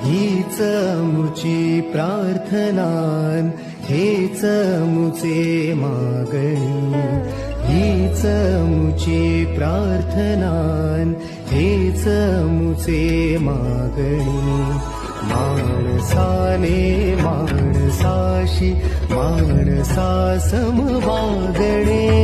हीच मुची प्रार्थनान, हेच मुचे मागणी. हीच मुची प्रार्थनान, हेच मुचे मागणी. माणसाने माणसाशी माणसासम वागणे.